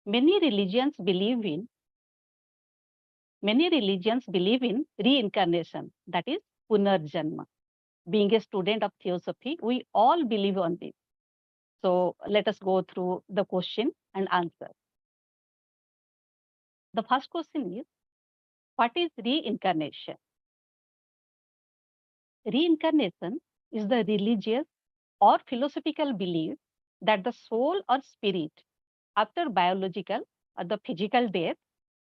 Many religions believe in reincarnation, that is Punarjanma. Being a student of Theosophy, we all believe on this. So let us go through the question and answer. The first question is, what is reincarnation? Reincarnation is the religious or philosophical belief that the soul or spirit, after biological or the physical death,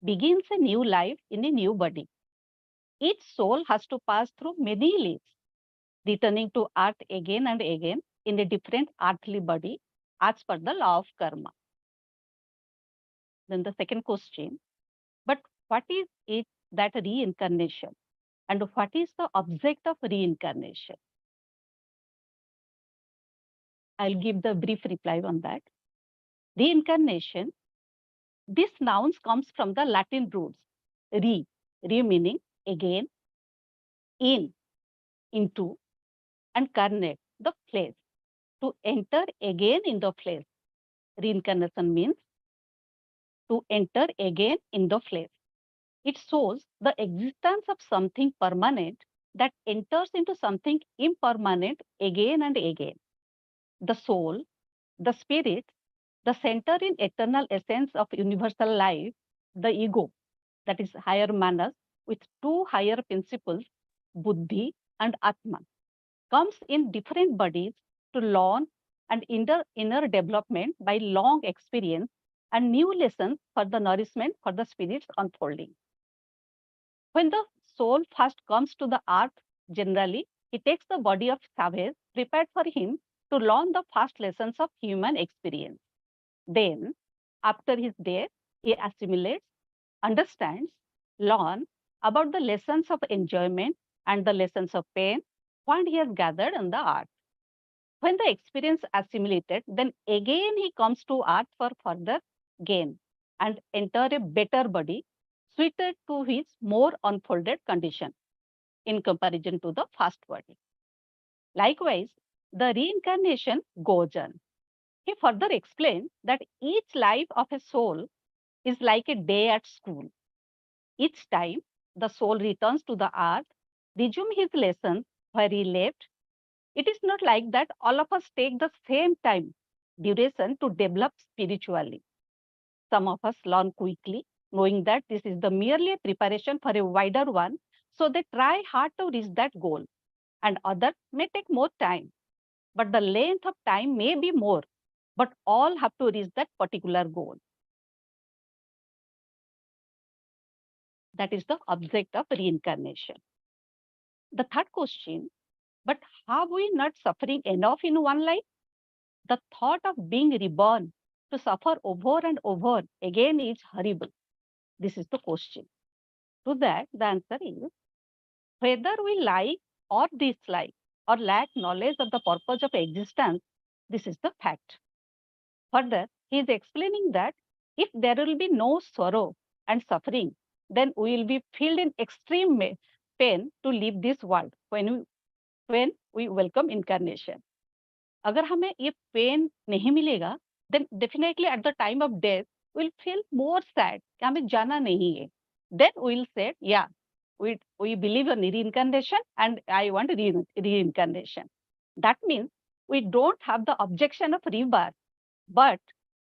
begins a new life in a new body. Each soul has to pass through many lives, returning to earth again and again in a different earthly body as per the law of karma. Then the second question, but what is it that reincarnation? And what is the object of reincarnation? I'll give the brief reply on that. Reincarnation, this noun comes from the Latin roots, re meaning again, into, and carnate, the flesh, to enter again in the flesh. Reincarnation means to enter again in the flesh. It shows the existence of something permanent that enters into something impermanent again and again. The soul, the spirit, the center in eternal essence of universal life, the ego, that is higher manas, with two higher principles, buddhi and atman, comes in different bodies to learn and inner development by long experience and new lessons for the nourishment for the spirit's unfolding. When the soul first comes to the earth, generally, he takes the body of savage prepared for him to learn the first lessons of human experience. Then, after his death, he assimilates, understands, learns about the lessons of enjoyment and the lessons of pain what he has gathered on the earth. When the experience assimilated, then again he comes to earth for further gain and enter a better body suited to his more unfolded condition in comparison to the first body. Likewise, the reincarnation goes on. He further explained that each life of a soul is like a day at school. Each time the soul returns to the earth, resume his lessons where he left. It is not like that all of us take the same time duration to develop spiritually. Some of us learn quickly, knowing that this is the merely a preparation for a wider one, so they try hard to reach that goal. And others may take more time, but the length of time may be more, but all have to reach that particular goal. That is the object of reincarnation. The third question, but have we not suffering enough in one life? The thought of being reborn to suffer over and over again is horrible. This is the question. To that, the answer is, whether we like or dislike or lack knowledge of the purpose of existence, this is the fact. Further, he is explaining that if there will be no sorrow and suffering, then we will be filled in extreme pain to leave this world when we welcome incarnation. अगर हमें ये pen नहीं मिलेगा, then definitely at the time of death we'll feel more sad कि हमें जाना नहीं है. Then we'll say, yeah, we believe in reincarnation and I want reincarnation. That means we don't have the objection of rebirth, but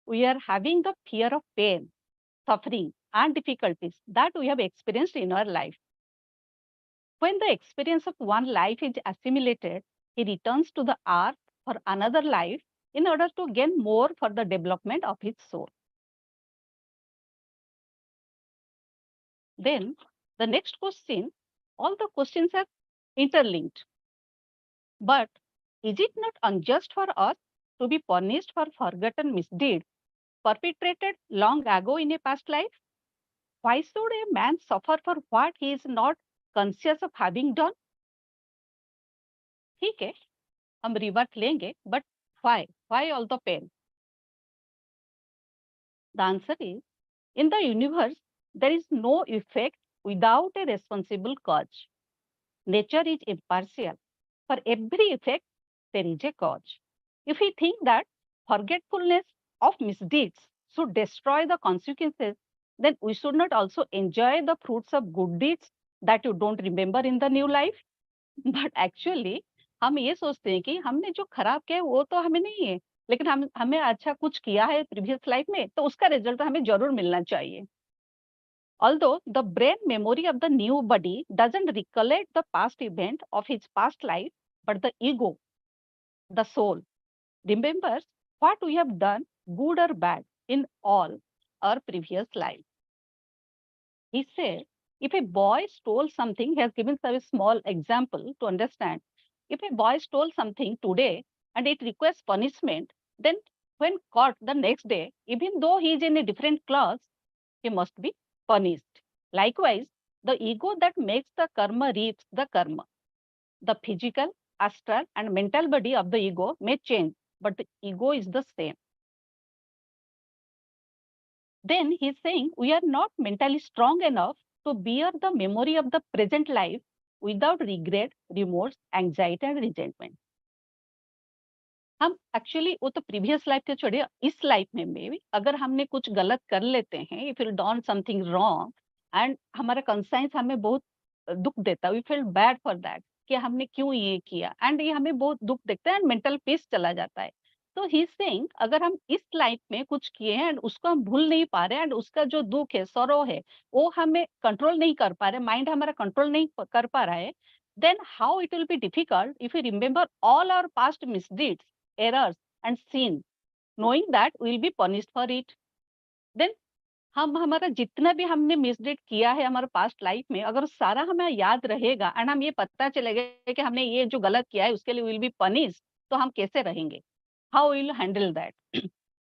we are having the fear of pain, suffering, and difficulties that we have experienced in our life. When the experience of one life is assimilated, he returns to the earth for another life in order to gain more for the development of his soul. Then the next question, all the questions are interlinked. But is it not unjust for us to be punished for forgotten misdeeds perpetrated long ago in a past life? Why should a man suffer for what he is not conscious of having done? ठीक है, हम revert लेंगे, but why? Why all the pain? The answer is, in the universe, there is no effect without a responsible cause. Nature is impartial. For every effect, there is a cause. If we think that forgetfulness of misdeeds should destroy the consequences, then we should not also enjoy the fruits of good deeds that you don't remember in the new life. But actually हम ये सोचते हैं कि हमने जो खराब किया है वो तो हमें नहीं है, लेकिन हमें अच्छा कुछ किया है प्रीवियस लाइफ में, तो उसका रिजल्ट हमें जरूर मिलना चाहिए. Although the brain memory of the new body doesn't recollect the past event of his past life, but the ego, the soul, remembers what we have done, good or bad, in all our previous life. He said, if a boy stole something, he has given a small example to understand. If a boy stole something today and it requires punishment, then when caught the next day, even though he is in a different class, he must be punished. Likewise, the ego that makes the karma reaps the karma. The physical, astral, and mental body of the ego may change, but the ego is the same. Then he's saying we are not mentally strong enough to bear the memory of the present life without regret, remorse, anxiety, and resentment. हम actually वो तो previous life के छोड़िए, इस life में भी अगर हमने कुछ गलत कर लेते हैं, if you done something wrong and हमारा कंसाइंस हमें बहुत दुख देता है, we feel bad for that कि हमने क्यों ये किया, एंड ये हमें बहुत दुख देता है एंड मेंटल पीस चला जाता है. तो ही सेइंग अगर हम इस लाइफ में कुछ किए हैं एंड उसको हम भूल नहीं पा रहे एंड उसका जो दुख है, सरो है, वो हमें कंट्रोल नहीं कर पा रहे, माइंड हमारा कंट्रोल नहीं कर पा रहा है, then how it will be difficult if we remember all our past misdeeds, errors and sin, knowing that we will be punished for it. Then हम हमारा जितना भी हमने मिसडीड किया है हमारे पास्ट लाइफ में, अगर सारा हमें याद रहेगा एंड हम ये पता चलेगा कि हमने ये जो गलत किया है उसके लिए विल बी पनिश, तो हम कैसे रहेंगे? How will handle that?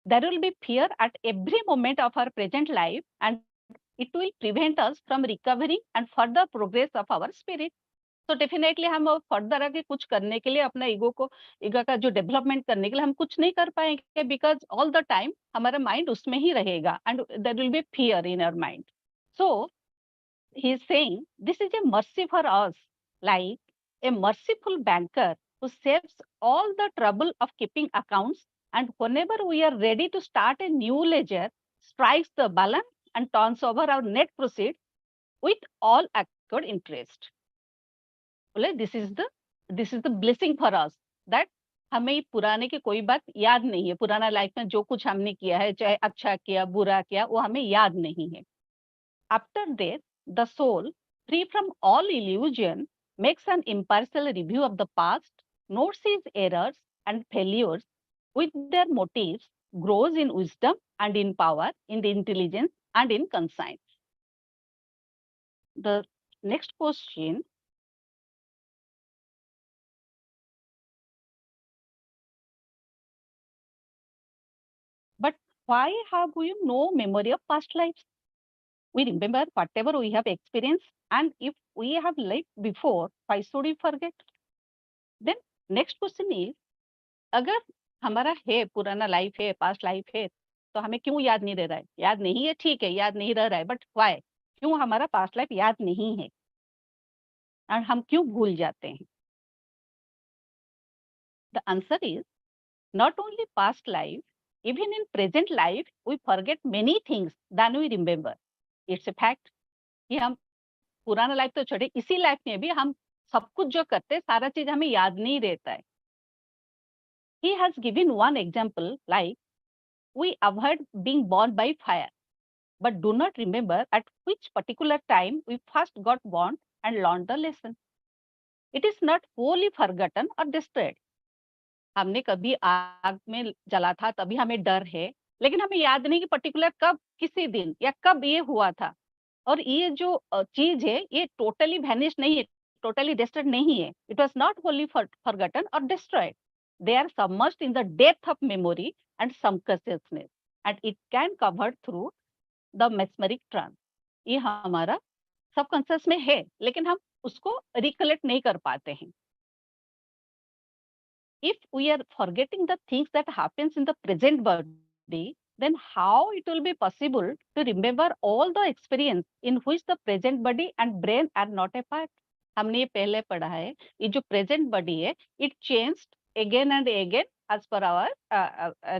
There will be fear at every moment of our present life and it will prevent us from recovering and further progress of our spirit. तो definitely हम further आगे कुछ करने के लिए अपना ईगो का जो डेवलपमेंट करने के लिए हम कुछ नहीं कर पाएंगे, बिकॉज ऑल द टाइम हमारा माइंड उसमें ही रहेगा and there will be fear in our mind. So he is saying this is a mercy for us, like a merciful banker who saves all the trouble of keeping accounts and whenever we are ready to start a new ledger strikes the balance and turns over our net proceed with all accrued interest. बोले this is the blessing for us that हमें पुराने की कोई बात याद नहीं है, पुराना लाइफ में जो कुछ हमने किया है, चाहे अच्छा किया बुरा किया, वो हमें याद नहीं है. After death the soul free from all illusion makes an impartial review of the past, notes his errors and failures with their motives, grows in wisdom and in power, in the intelligence and in conscience. The next question, but why have we no memory of past lives? We remember whatever we have experienced, and if we have lived before, why should we forget? Then next question is, अगर हमारा है पुराना life है, past life है, तो हमें क्यों याद नहीं रह रहा है? याद नहीं है, ठीक है, याद नहीं रह रहा है, बट व्हाई? क्यों हमारा पास्ट लाइफ याद नहीं है और हम क्यों भूल जाते हैं? The answer is not only past life, even in present life, we forget many things than we remember. It's a fact कि हम पुराना लाइफ तो छोड़े, इसी लाइफ में भी हम सब कुछ जो करते हैं, सारा चीज हमें याद नहीं रहता है. He has given one example like, we avoid being burned by fire, but do not remember at which particular time we first got burned and learned the lesson. It is not wholly forgotten or destroyed. हमने कभी आग में जला था तभी हमें डर है, लेकिन हमें याद नहीं कि पर्टिकुलर कब, किसी दिन या कब ये हुआ था. और ये जो चीज है ये टोटली वैनिश नहीं है, टोटली डिस्ट्रॉयड नहीं है. It was not wholly forgotten और destroyed. They are submerged in the depth of memory and subconsciousness and it can cover through the mesmeric trance. ये हमारा सबकॉन्शियस में है, लेकिन हम उसको रिकलेक्ट नहीं कर पाते हैं. If we are forgetting the things that happens in the present body, then how it will be possible to remember all the experience in which the present body and brain are not a part? हमने ये पहले पढ़ा है, ये जो present body है, it changed again and again as per our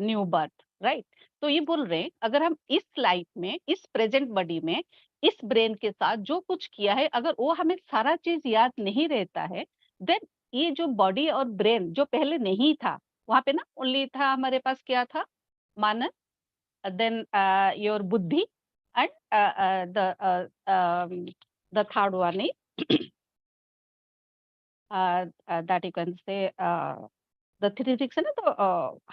new birth, right? तो ये बोल रहे हैं अगर हम इस लाइफ में, इस प्रेजेंट बॉडी में, इस ब्रेन के साथ जो कुछ किया है, अगर वो हमें सारा चीज याद नहीं रहता है, देन ये जो बॉडी और ब्रेन जो पहले नहीं था, वहां पे ना ओनली था हमारे पास क्या था, मानस, then your buddhi, and the third one is that you can say the three things है ना, तो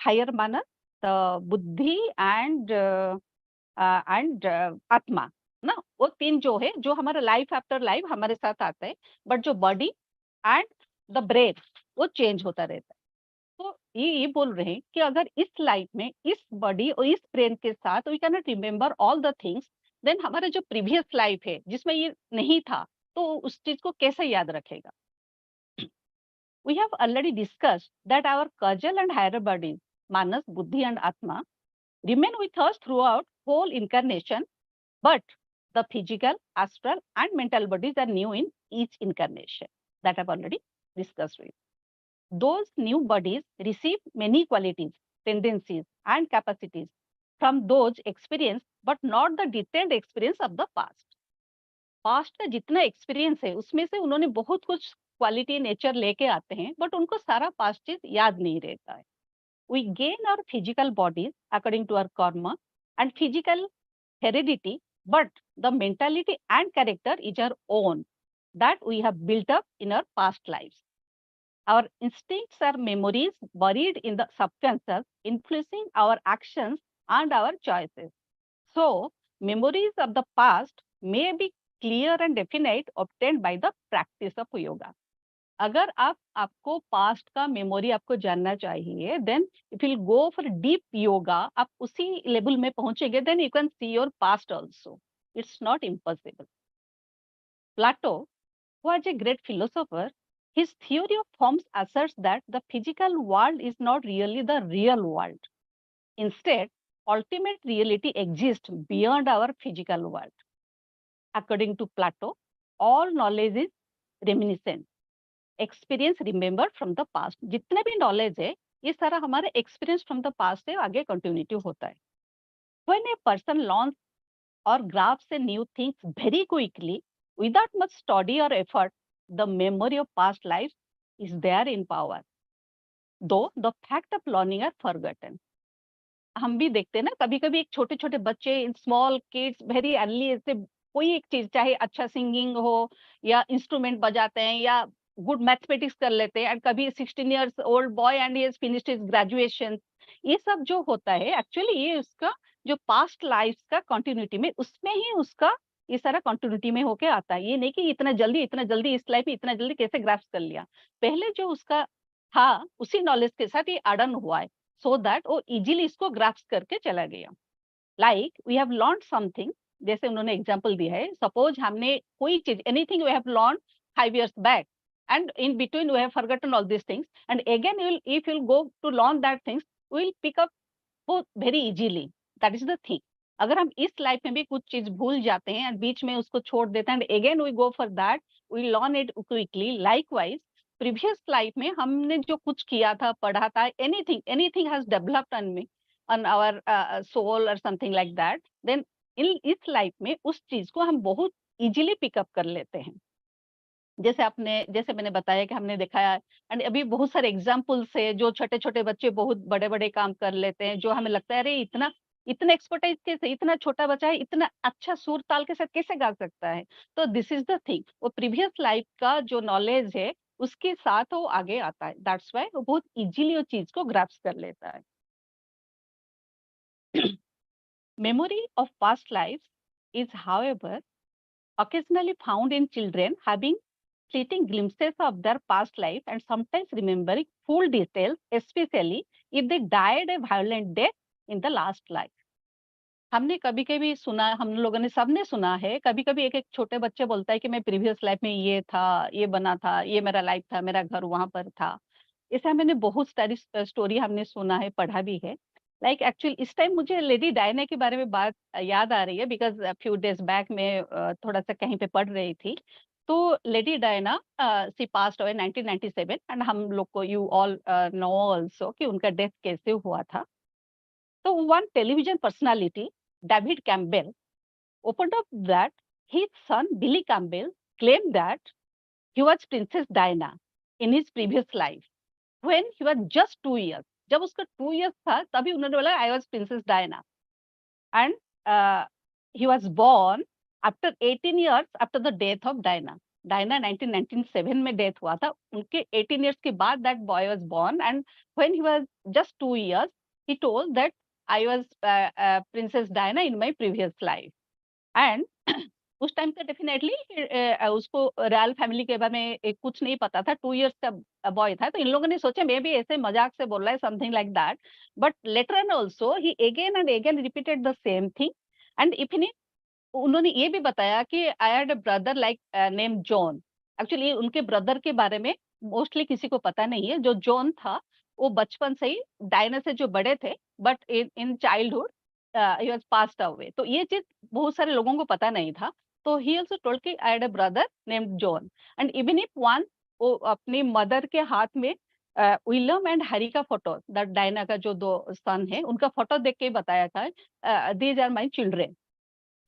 higher mana, the buddhi and आत्मा ना, वो तीन जो है जो हमारा लाइफ आफ्टर लाइफ हमारे साथ आता है, बट जो बॉडी एंड द ब्रेन वो चेंज होता रहता है। तो ये बोल रहे हैं कि अगर इस लाइफ में इस बॉडी और इस ब्रेन के साथ we can not remember all the things, then हमारा जो प्रीवियस लाइफ है जिसमें ये नहीं था, तो उस चीज को कैसे याद रखेगा। We have already discussed that our causal and higher bodies, manas, buddhi and atma, remain with us throughout whole incarnation, but the physical, astral and mental bodies are new in each incarnation. That I've already discussed with you. Those new bodies receive many qualities, tendencies, and capacities from those experience, but not the detailed experience of the past. Past का जितना experience है उसमें से उन्होंने बहुत कुछ quality nature लेके आते हैं, बट उनको सारा पास्ट चीज याद नहीं रहता है। We gain our physical bodies according to our karma and physical heredity, but the mentality and character is our own that we have built up in our past lives. Our instincts are memories buried in the subconscious, influencing our actions and our choices. So, memories of the past may be clear and definite, obtained by the practice of yoga. अगर आपको past का memory आपको जानना चाहिए, then if you go for deep yoga, आप उसी level में पहुंचेंगे, then you can see your past also. It's not impossible. Plato was a great philosopher. His theory of forms asserts that the physical world is not really the real world. Instead, ultimate reality exists beyond our physical world. According to Plato, all knowledge is reminiscent. Experience remembered from the past. जितने भी knowledge है, ये सारा हमारे experience from the past से आगे continuity होता है. When a person learns or grasps a new things very quickly, without much study or effort, the memory of past lives is there in power, though the fact of learning are forgotten. हम भी देखते हैं ना, कभी कभी एक छोटे छोटे बच्चे, small kids, very early age से कोई एक चीज, चाहे अच्छा सिंगिंग हो या इंस्ट्रूमेंट बजाते हैं या गुड मैथमेटिक्स कर लेते हैं, एंड कभी 16 years old boy and he has finished his graduation. ये सब जो होता है एक्चुअली ये उसका जो पास्ट लाइफ का कंटिन्यूटी में, उसमें ही उसका ये सारा कंटिन्यूटी में होके आता है। ये नहीं कि इतना जल्दी इस लाइफ में इतना जल्दी कैसे ग्रास्प कर लिया, पहले जो उसका था उसी नॉलेज के साथ ये अडन हुआ है, सो दैट वो इजीली इसको ग्रास्प करके चला गया। Like we have learn something, जैसे उन्होंने एग्जांपल दिया है, सपोज हमने कोई चीज, anything we have learn 5 years back, and in between we have forgotten all these things, and again if you'll go to learn that things, we will pick up both very easily. That is the thing. अगर हम इस life में भी कुछ चीज भूल जाते हैं एंड बीच में उसको छोड़ देते हैं, and again we go for that, we learn it quickly. Likewise previous life में हमने जो कुछ किया था, पढ़ा था, anything has developed on me, on our soul और something like that, then in इस लाइफ में उस चीज को हम बहुत इजीली पिकअप कर लेते हैं। जैसे मैंने बताया कि हमने देखा है, एंड अभी बहुत सारे एग्जाम्पल्स है, जो छोटे छोटे बच्चे बहुत बड़े बड़े काम कर लेते हैं, जो हमें लगता है अरे इतना एक्सपर्टाइज कैसे, इतना छोटा बच्चा है इतना अच्छा सुर ताल के साथ कैसे गा सकता है। तो दिस इज द थिंग, वो प्रीवियस लाइफ का जो नॉलेज है उसके साथ वो आगे आता है, दैट्स व्हाई वो बहुत इजीली वो चीज को ग्रैप्स कर लेता है। Memory of past lives is, however, occasionally found in children having fleeting glimpses of their past life and sometimes remembering full details, especially if they died a violent death in the last life. हमने कभी-कभी सुना, हम लोगों ने सबने सुना है, कभी-कभी एक-एक छोटे बच्चे बोलता है कि मैं प्रीवियस लाइफ में ये था, ये बना था, ये मेरा लाइफ था, मेरा घर वहाँ पर था। ऐसा मैंने बहुत सारी स्टोरी हमने सुना है, पढ़ा भी है। लाइक एक्चुअली इस टाइम मुझे लेडी डायना के बारे में बात याद आ रही है, बिकॉज़ फ्यू डेज़ बैक मैं थोड़ा-सा कहीं पे पढ़ रही थी। तो lady Diana she passed away 1997, and हम लोग को यू ऑल नो आल्सो कि उनका डेथ कैसे हुआ था। So one television personality, David Campbell, opened up that his son Billy Campbell claimed that he was Princess Diana in his previous life when he was just 2 years. जब उसका 2 years था तभी उन्होंने बोला I was Princess Diana, and he was born after 18 years after the death of Diana. Diana 1997 में death हुआ था, उनके 18 years के बाद that boy was born, and when he was just 2 years he told that I was Princess Diana in my previous life. And उस time पे definitely उसको royal family के बारे में कुछ नहीं पता था, 2 years का बॉय था, तो इन लोगों ने सोचा मे बी ऐसे मजाक से बोल रहा है, something like that, but later on also he again and again repeated the same thing, and even उन्होंने ये भी बताया कि I had a brother like name John. Actually उनके ब्रदर के बारे में मोस्टली किसी को पता नहीं है। जो जॉन था वो बचपन से ही डायना से जो बड़े थे, but in childhood he was passed away, तो ये चीज बहुत सारे लोगों को पता नहीं था। तो ही आल्सो टोल्ड कि I had a brother named John, and even if one, वो अपनी मदर के हाथ में विलियम एंड हैरी का फोटो, दैट डायना का जो 2 सन है उनका फोटो देख के ही बताया था these are my children.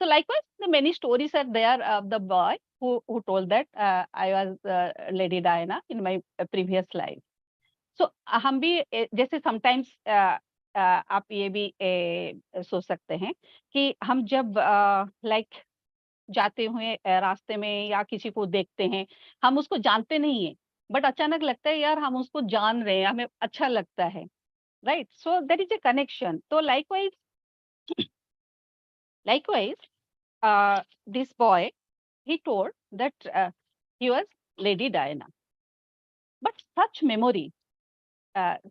So likewise, the many stories are there of the boy who told that I was Lady Diana in my previous life. So हम भी जैसे sometimes आप ये भी सोच सकते हैं कि हम जब लाइक जाते हुए रास्ते में या किसी को देखते हैं, हम उसको जानते नहीं है, बट अचानक लगता है यार हम उसको जान रहे हैं, हमें अच्छा लगता है, right? So there is a connection. तो likewise, this boy, he told that he was Lady Diana. But such memory,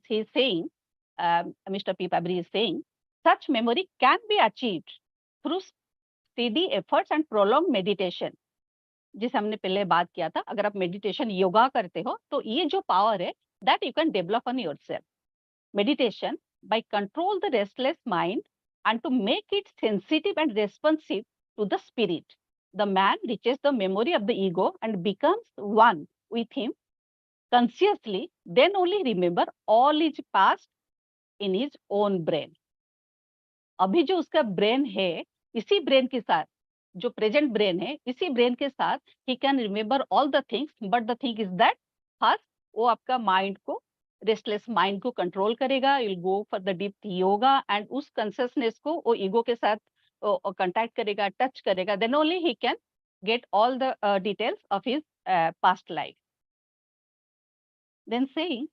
he is saying, Mr. P. Pavri is saying, such memory can be achieved through steady efforts and prolonged meditation. जिसे हमने पहले बात किया था, अगर आप meditation yoga करते हो तो ये जो पावर है that you can develop on yourself. Meditation by control the restless mind and to make it sensitive and responsive to the spirit. The man reaches the memory of the ego and becomes one with him consciously, then only remember all is past in his own brain. अभी जो उसका brain है, इसी brain के साथ, जो present brain है, इसी ब्रेन के साथ he can remember all the things, but the thing is that first वो आपका माइंड को, रेस्टलेस माइंड को कंट्रोल करेगा, will go for the deep yoga, and उस कॉन्शियसनेस को वो ईगो के साथ कांटेक्ट करेगा, टच करेगा, then only he can get all the details of his past life. Then saying,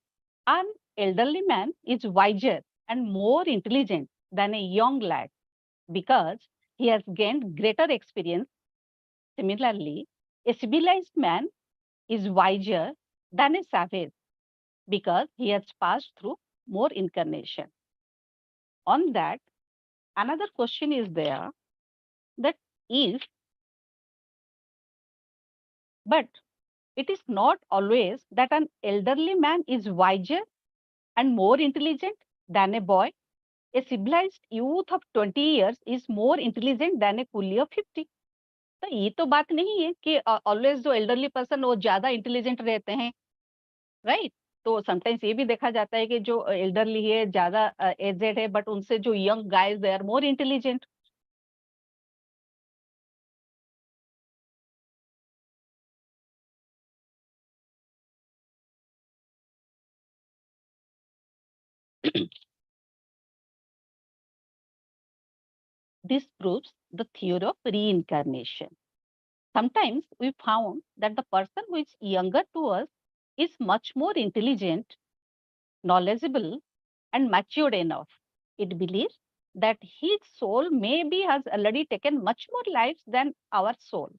an elderly man is wiser and more intelligent than a young lad because he has gained greater experience. Similarly, a civilized man is wiser than a savage because he has passed through more incarnation. On that, another question is there that if, but it is not always that an elderly man is wiser and more intelligent than a boy. A civilized youth of 20 years is more intelligent than a coolie of 50. तो ये तो बात नहीं है कि always जो elderly person वो ज्यादा इंटेलिजेंट रहते हैं, राइट? तो समटाइम्स ये भी देखा जाता है कि जो एल्डरली है, ज्यादा एजेड है, बट उनसे जो young guys they are more intelligent. This proves the theory of reincarnation. Sometimes we found that the person who is younger to us is much more intelligent, knowledgeable, and matured enough. It believes that his soul maybe has already taken much more lives than our soul.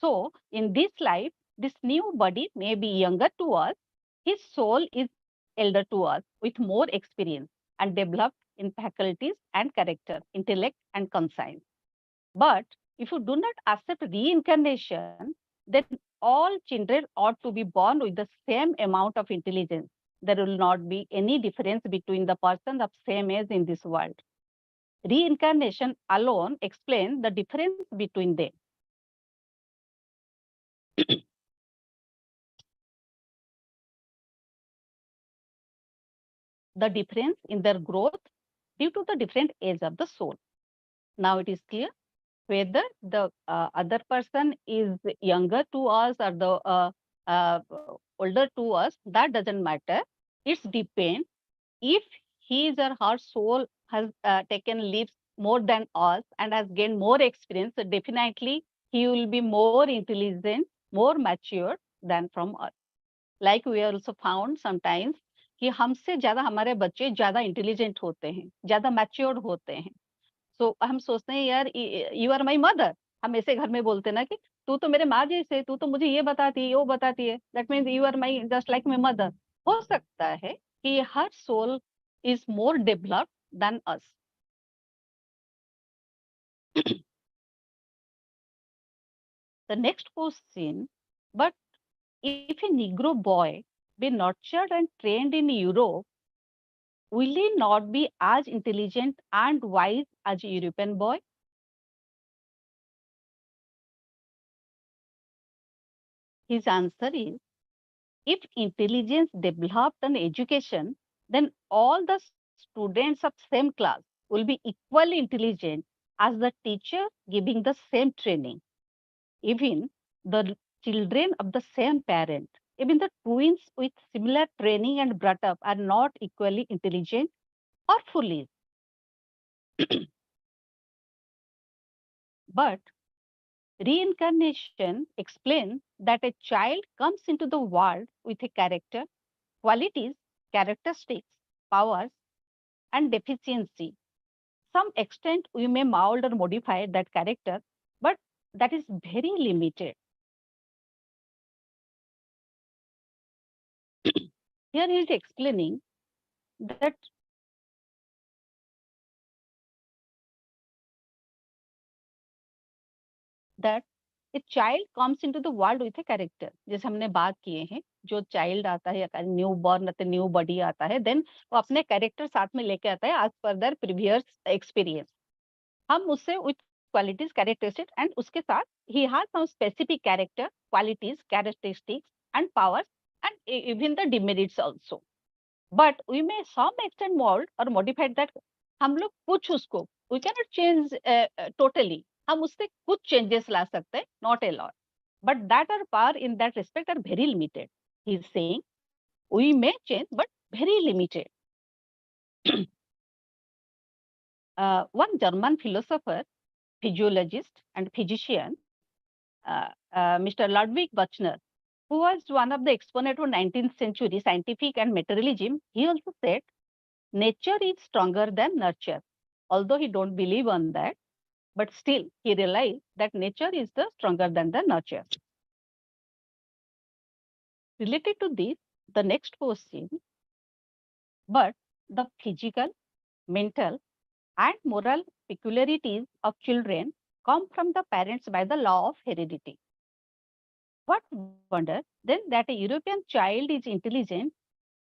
So, in this life, this new body may be younger to us, his soul is elder to us with more experience and developed in faculties and character, intellect and conscience. But if you do not accept reincarnation, then all children ought to be born with the same amount of intelligence. There will not be any difference between the persons of same age in this world. Reincarnation alone explains the difference between them. The difference in their growth, due to the different age of the soul. Now it is clear whether the other person is younger to us or the uh, older to us, that doesn't matter. It's depend if his or her soul has taken leaps more than us and has gained more experience, so definitely he will be more intelligent, more mature than from us. Like we also found sometimes कि हमसे ज्यादा हमारे बच्चे ज्यादा intelligent होते हैं, ज्यादा matured होते हैं. सो हम सोचते हैं यार यू आर माई मदर. हम ऐसे घर में बोलते ना कि तू तो मेरे माँ जैसे, तू तो मुझे ये बताती है वो बताती है, that means you are my just like my mother. हो सकता है कि हर soul is more developed than us. The next question, but if a Negro boy be nurtured and trained in Europe, will he not be as intelligent and wise as a European boy? His answer is, if intelligence developed in education, then all the students of same class will be equally intelligent as the teacher giving the same training. Even the children of the same parent, even the twins with similar training and brought up are not equally intelligent or foolish. But reincarnation explains that a child comes into the world with a character, qualities, characteristics, powers, and deficiency. Some extent we may mold or modify that character, but that is very limited. Here he is explaining that a child comes into the world with a character. जैसे हमने बात किए हैं, जो child आता है, new born आता है, न्यू बॉडी आता है, देन वो अपने कैरेक्टर साथ में लेके आता है, आज पर देयर प्रीवियस एक्सपीरियंस. हम उससे विथ क्वालिटीज, कैरेक्टरिस्टिक्स एंड उसके साथ ही has some specific character, qualities, characteristics and powers and even the demerits also. But we may some extent mould और मॉडिफाइड दैट. हम लोग कुछ उसको, we can not change totally. हम उससे कुछ चेंजेस ला सकते हैं, not a lot, but that are power in that respect are very limited. He is saying we may change but very limited. One German philosopher, physiologist and physician, Mr. Ludwig Buchner, who was one of the exponents of 19th century scientific and materialism, he also said, nature is stronger than nurture. Although he don't believe on that, but still he realized that nature is the stronger than the nurture. Related to this, the next question, but the physical, mental, and moral peculiarities of children come from the parents by the law of heredity. What wonder then that a European child is intelligent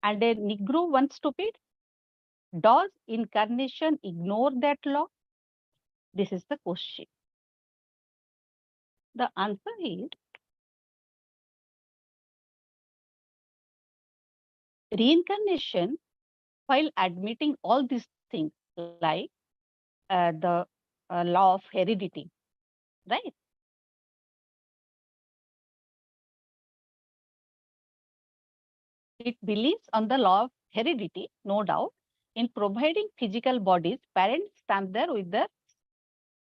and a Negro one stupid? Does incarnation ignore that law? This is the question. The answer is, reincarnation, while admitting all these things like the law of heredity, right? It believes on the law of heredity, no doubt. In providing physical bodies, parents stand there with their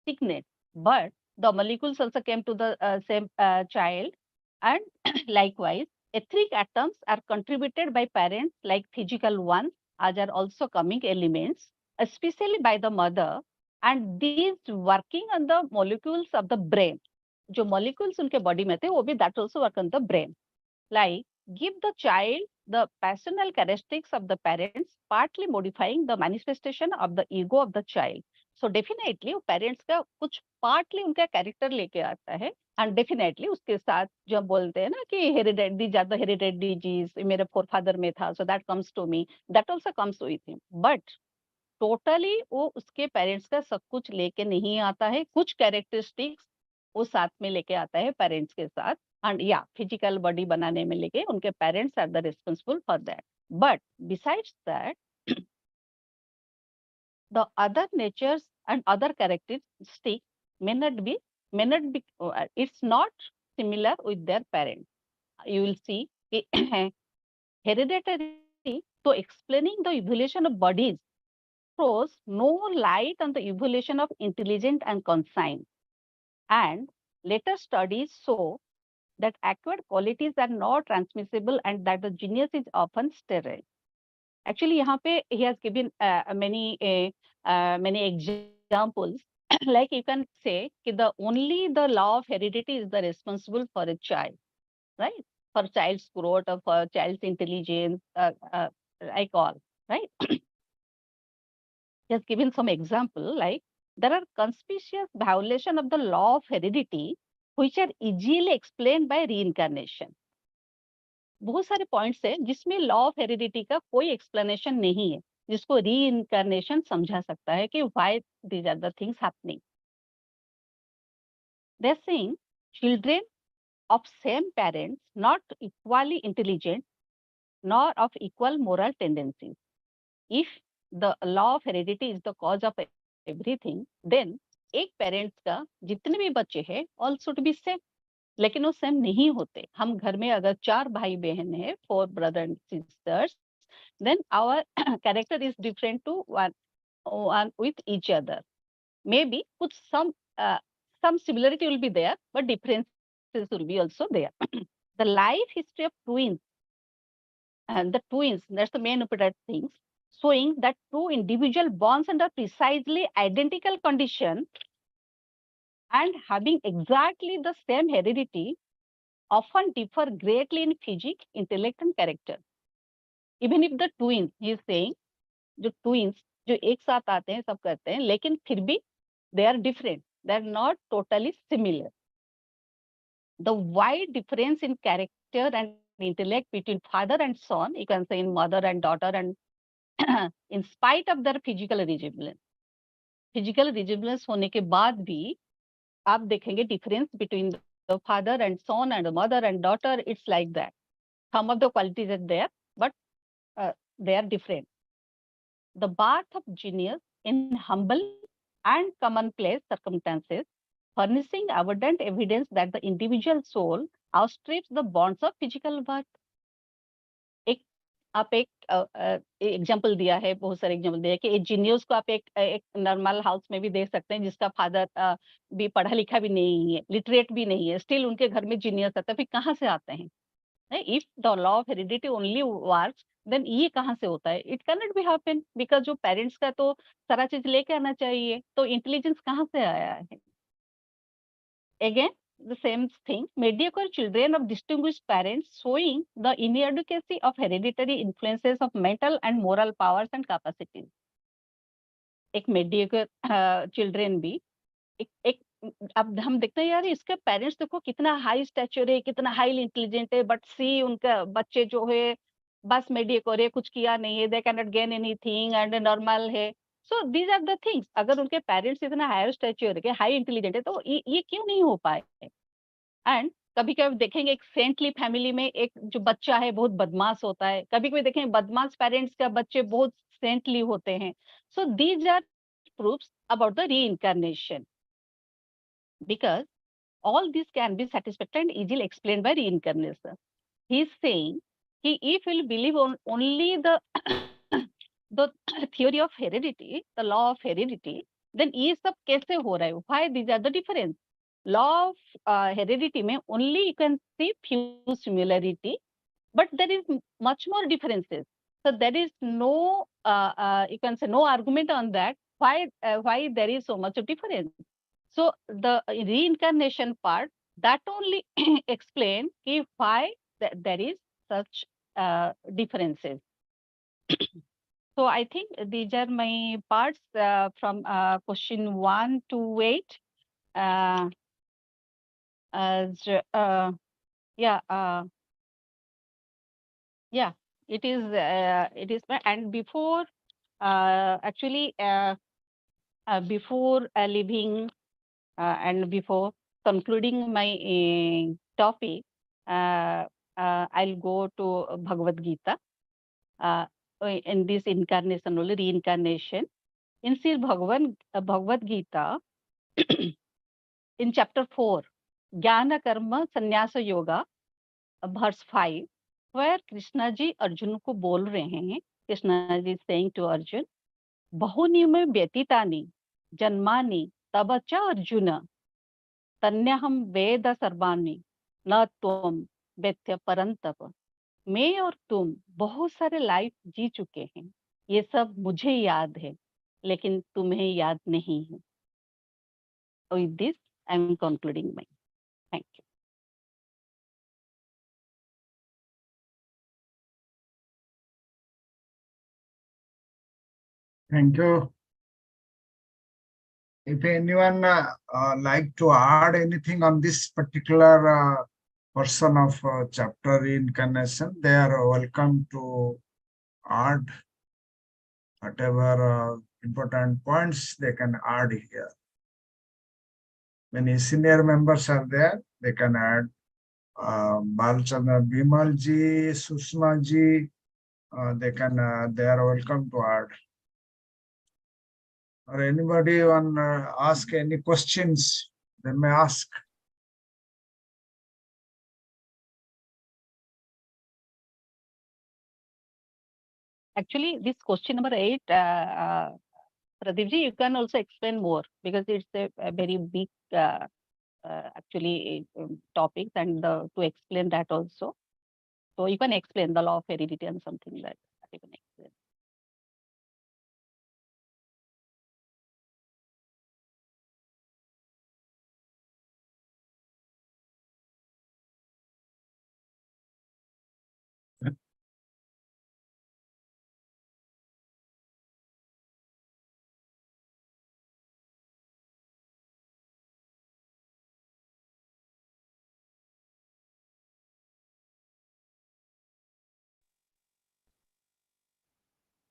signet, but the molecules also came to the same child, and likewise, etheric atoms are contributed by parents like physical ones, as are also coming elements, especially by the mother, and these working on the molecules of the brain. जो molecules उनके body में थे, वो भी that also work on the brain. Like, give the child the personal characteristics of the parents, partly modifying the manifestation of the ego of the child. So definitely parents का कुछ partly उनका character लेके आता है, and definitely उसके साथ जो हम बोलते हैं ना कि hereditary, these are the hereditary disease, मेरे forefather में था, so that comes to me, that also comes with him. But totally वो उसके parents का सब कुछ लेके नहीं आता है, कुछ characteristics वो साथ में लेके आता है parents के साथ. And yeah, physical body बनाने में लेके उनके parents are the responsible for that. But besides that, the other natures and other characteristics may not be, it's not similar with their parents. You will see hereditary, so explaining the evolution of bodies throws no light on the evolution of intelligence and conscience. And later studies show that acquired qualities are not transmissible and that the genius is often sterile. Actually, यहाँ पे he has given many examples. Like you can say कि only the law of heredity is the responsible for a child, right? For child's growth or for child's intelligence, like all, right? He has given some example like there are conspicuous violation of the law of heredity which are easily explained by reincarnation. बहुत सारे points है जिसमें law of heredity का कोई explanation नहीं है जिसको reincarnation समझा सकता है कि why these are the things happening. They are saying children of same parents not equally intelligent nor of equal moral tendencies. If the law of heredity is the cause of everything, then एक parents का जितने भी बच्चे हैं all should be same, लेकिन वो same नहीं होते. हम घर में अगर 4 भाई बहन है, 4 brother and sisters, then our character is different to one with each other. Maybe put some similarity will be there, but differences will be also there. The life history of twins, and the twins, that's the main important things, showing that two individual bonds under precisely identical condition and having exactly the same heredity often differ greatly in physique, intellect and character. Even if the twins, he is saying, जो twins जो एक साथ आते हैं सब करते हैं, लेकिन फिर भी they are different, they are not totally similar. The wide difference in character and intellect between father and son, you can say in mother and daughter, and in spite of their physical resemblance होने के बाद भी आप देखेंगे difference between the father and son and the mother and daughter, it's like that. Some of the qualities are there, but they are different. The birth of genius in humble and commonplace circumstances, furnishing abundant evidence that the individual soul outstrips the bonds of physical birth. आप एक example दिया है, बहुत सारे example दिया है कि एक जीनियस को आप एक नॉर्मल हाउस में भी देख सकते हैं जिसका फादर भी पढ़ा लिखा भी नहीं है, लिटरेट भी नहीं है, स्टिल उनके घर में जीनियस आता है. फिर कहाँ से आते हैं? If the law of heredity only works, then ये कहाँ से होता है? It can not be happen, because जो पेरेंट्स का तो सारा चीज लेके आना चाहिए, तो इंटेलिजेंस कहाँ से आया है? Again, the same thing, mediocre children of distinguished parents showing the inadequacy of hereditary influences of mental and moral powers and capacities. एक mediocre children भी एक अब हम देखते हैं यार इसके पेरेंट्स देखो कितना हाई स्टैचर है, कितना हाईली इंटेलिजेंट है, बट सी उनका बच्चे जो है बस mediocre है, कुछ किया नहीं है, they can not gain anything and normal है. So these are the things. अगर उनके पेरेंट्स इतना हायर स्टैचर के हाई इंटेलिजेंट है तो ये क्यों नहीं हो पाए? एंड कभी कभी देखेंगे एक सेंटली फैमिली में एक जो बच्चा है बहुत बदमाश होता है, कभी कभी देखेंगे बदमाश पेरेंट्स का बच्चे बहुत सेंटली होते हैं. So these are proofs about the reincarnation, because all this can be satisfactory and easily explained by reincarnation. He is saying if you believe on only the the theory of heredity, the law of heredity, then ये सब कैसे हो रहा है? Why these are the difference? Law of heredity में only you can see few similarity, but there is much more differences. So there is no you can say no argument on that. Why there is so much of difference? So the reincarnation part that only explain why there is such differences. So I think these are my parts from question 1 to 8. Yeah, it is, and before actually before leaving and before concluding my topic, I'll go to Bhagavad Gita in this incarnation, only reincarnation. In Sri Bhagavad Gita, in chapter 4, Jnana Karma Sannyasa Yoga, verse 5, where Krishna ji Arjun को बोल रहे हैं, Krishna ji is saying to Arjun, बहुनि में व्यतीतानि जन्मानि तब च अर्जुन तन्यहम वेद सर्वाणि न त्वम वेत्य परंतप। मैं और तुम बहुत सारे लाइफ जी चुके हैं, ये सब मुझे याद है, लेकिन तुम्हें याद नहीं है। With this, I am concluding my. Thank you. Thank you. If anyone like to add anything on this particular portion of chapter reincarnation, they are welcome to add whatever important points they can add here. Many senior members are there, they can add. Balchandra Bimal ji, Sushma ji, they are welcome to add. Or anybody want ask any questions, they may ask. Actually, this question number 8, Pradeep ji, you can also explain more, because it's a very big actually topic, and to explain that also. So you can explain the law of heredity and something like that. You can explain.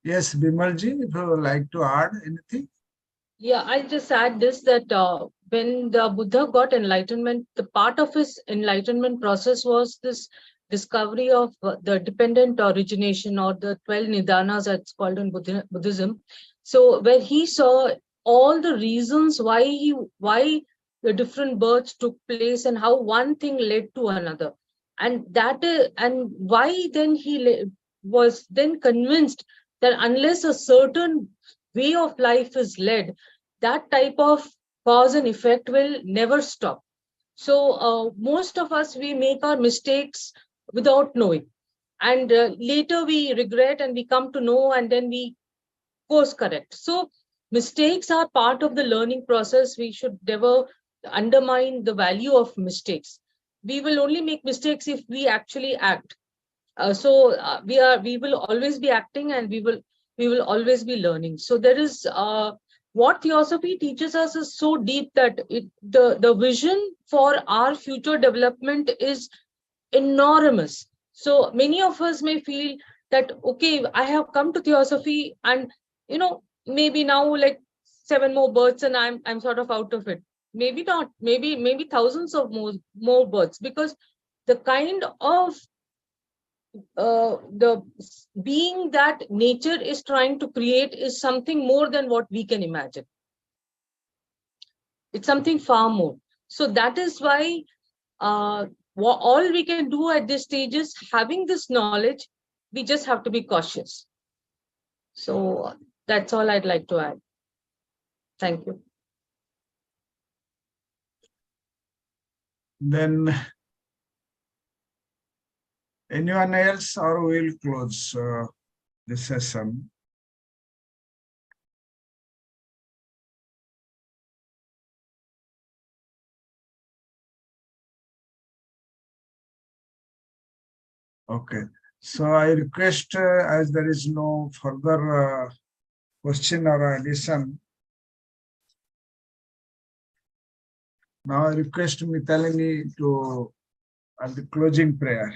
Yes, Bimal ji, if you would like to add anything. Yeah, I'll just add this, that when the Buddha got enlightenment, the part of his enlightenment process was this discovery of the dependent origination, or the 12 nidanas, as it's called in Buddhism. So where he saw all the reasons why the different births took place and how one thing led to another, and why then he was then convinced that unless a certain way of life is led, that type of cause and effect will never stop. So most of us, we make our mistakes without knowing, and later we regret and we come to know, and then we course correct. So mistakes are part of the learning process. We should never undermine the value of mistakes. We will only make mistakes if we actually act. We will always be acting, and we will always be learning. So there is what theosophy teaches us is so deep that the vision for our future development is enormous. So many of us may feel that, okay, I have come to theosophy, and maybe now like 7 more births and I'm sort of out of it. Maybe not. Maybe thousands of more births, because the kind of the being that nature is trying to create is something more than what we can imagine. It's something far more. So that is why all we can do at this stage is, having this knowledge, we just have to be cautious. So that's all I'd like to add. Thank you. Then anyone else, or we'll close the session? Okay, so I request, as there is no further question or addition, now I request Mitalini to the closing prayer.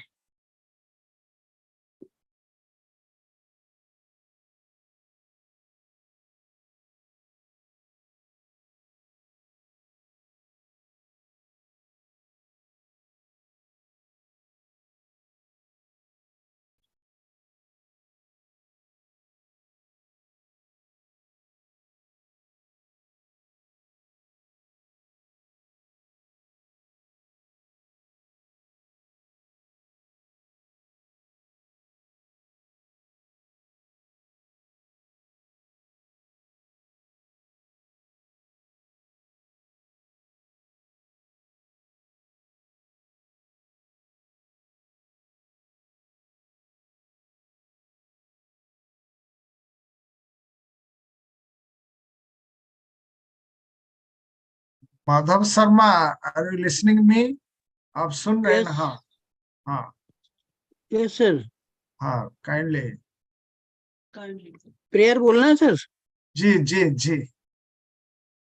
Madhav Sharma, are you listening me? आप सुन रहे हैं ना? Yes. हाँ हाँ Yes, sir. हाँ, kindly. Prayer बोलना है sir? जी जी जी।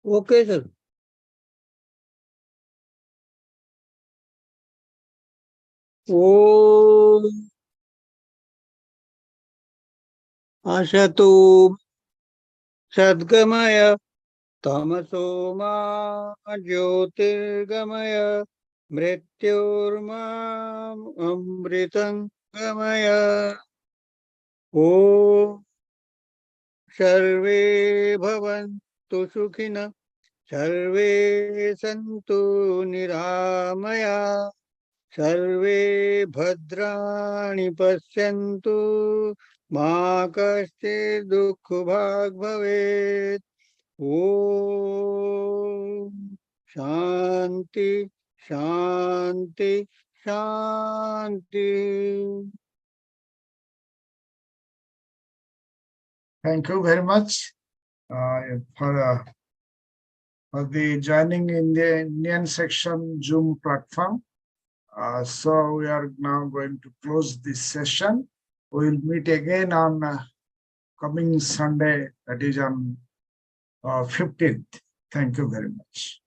Okay sir. ओम असतो सद्गमय तमसो मा ज्योतिर्गमय मृत्योर्माम् अमृतं गमय। ओम सर्वे भवन्तु सुखिनः, सर्वे सन्तु निरामया, सर्वे भद्राणि पश्यन्तु, मा कश्चित् दुःखभाग् भवेत्। ओम शांति शांति शांति। Thank you very much for the joining in the Indian section Zoom platform. So we are now going to close this session. We will meet again on coming Sunday, that is on 15th. Thank you very much.